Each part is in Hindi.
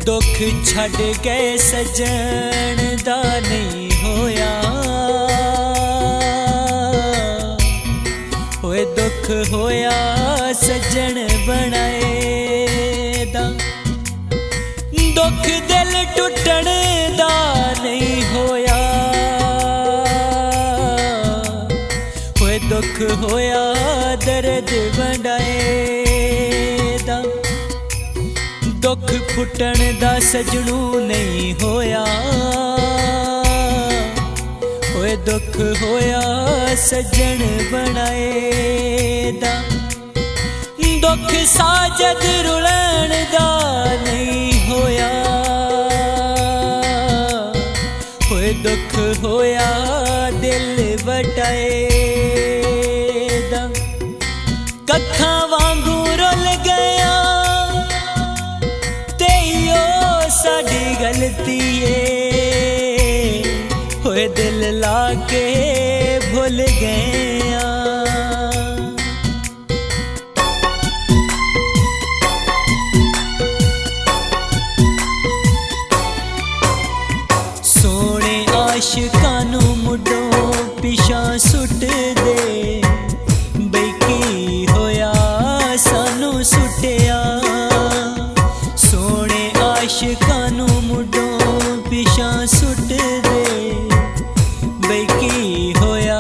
दुख छड़ गए सजन दा नहीं होया, होए दुख होया सजन बनाए दा। दुख दिल टुटण दा नहीं होया, होए दुख होया दर्द बनाए दा। दुख फुटण दा सजनू नहीं होया, होए दुख होया सजन बनाए दा। दुख साजद रुलण दा नहीं होया, होए दुख होया दिल वटाए दा। कखा वांगू रुल गया साड़ी गलती है, होए दिल लाके भूल गया। सोने आशिकां नू मुडों पिछा सुट दे, बई की होया सानू सुटिया। सोने आशिकां नू मुडों पिछा सुट दे, बई की होया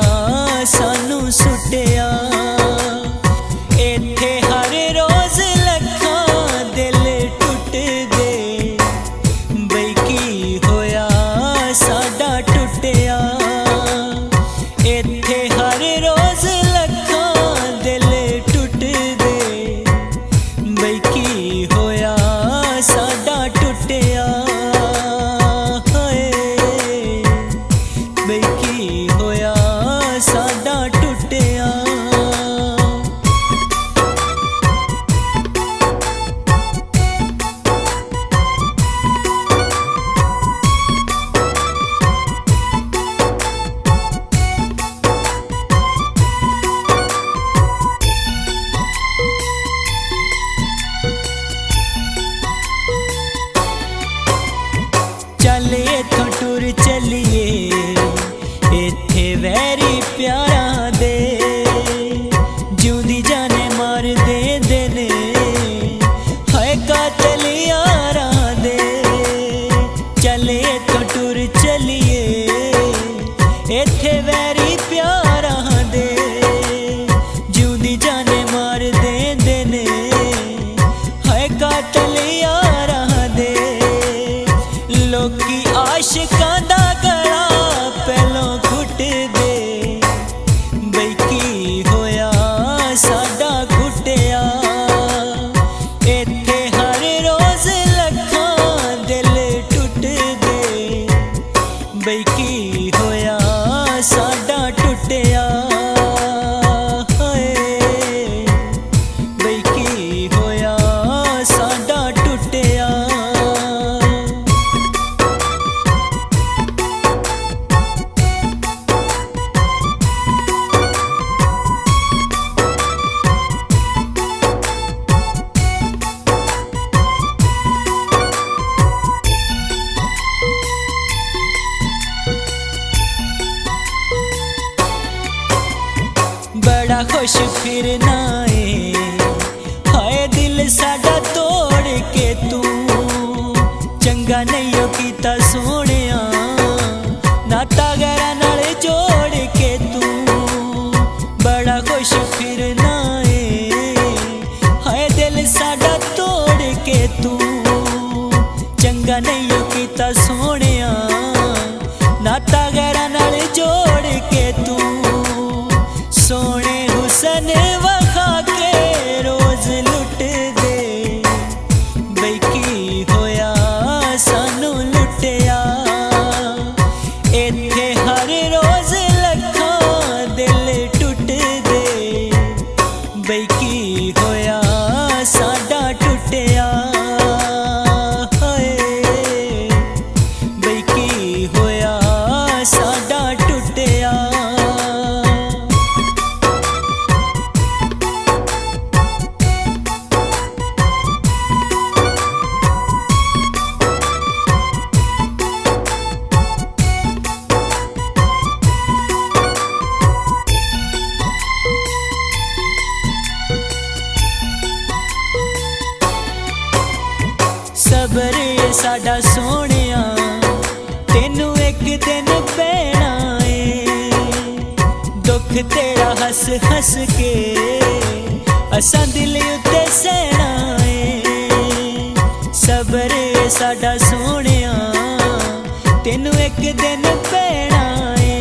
सानू सुटिया। इत्थे हर रोज लखां दिल टुट दे, बई की होया साडा टुटिया। इत्थे हर रोज लखां दिल टुट दे, बई की होया साडा टुटिया। बई की होया साडा टुटिया। चले इथों टुर चलिए इत्थे वैरी प्यारा दे, जिउंदी जाने मार दे देने हाय कातल यारा दे। चले इथों टुर चलिए इत्थे वैरी प्यारा दे, जिउंदी जाने मार दे देने हाय कातल यारा दे। लोकी आशिकां दा गला पहलों घुट दे, बई की होया साडा घुटिया। इत्थे हर रोज लखां दिल टुट दे, बई की होया साडा टुटिया। बई की होया साडा टुटिया। बड़ा खुश फिरना है हाय दिल साडा तोड़ के तू, चंगा नहीं हो कीता सोहणिया नाता गैरां नाल जोड़ के तू। बड़ा खुश फिरना है हाय दिल साडा तोड़ के तू, चंगा नहीं हो कीता सोहणिया नाता गैरां नाल जोड़ के तू। सोने हुसन वखा के रोज लुट दे, बई की होया सानू लुटिया। इत्थे हर रोज लखां दिल टुट दे, साडा सोहणिया तेनू एक दिन पैना है। दुख तेरा हस हस के असां दिल उत्ते सहना है। सबर साडा सोहणिया तेनू एक दिन पैना है।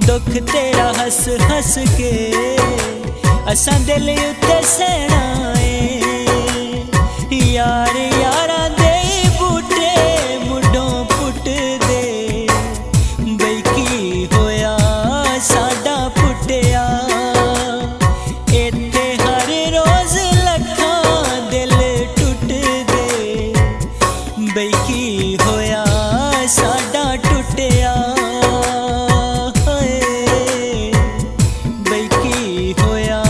दुख तेरा हस हस के असां दिल उत्ते सहना है। यार यारा दे बूटे मुडों पुट दे बई की होया साडा पुटिया। इत्ते हर रोज लखां दिल टुट दे बई की होया साडा टुटिया। बई की होया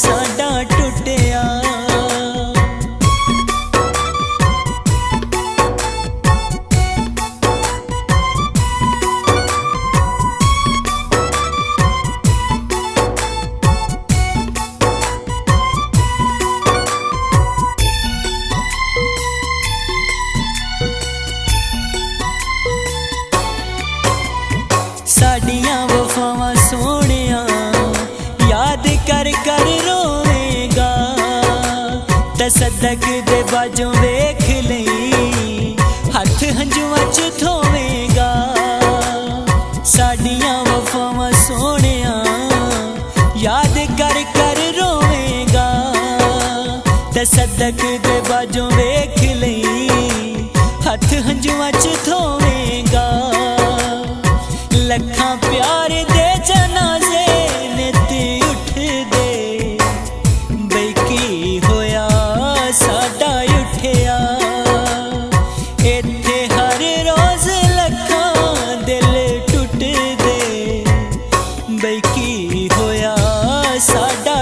साडा टुटिया। साडियां वफावां सोहणिया याद कर कर रोवेगा। तसदक दे बाजों वेख लई हथ हंजुआं च थोवेगा। साडियां वफावां सोहणिया याद कर कर रोवेगा। तसदक दे बाजों वेख लई हथ हंजुआं च थोवेगा। लखां प्यार दे जनाजे नित उठ दे बई की होया साडा उठिया। इत्थे हर रोज लखां दिल टुट दे बई की होया साडा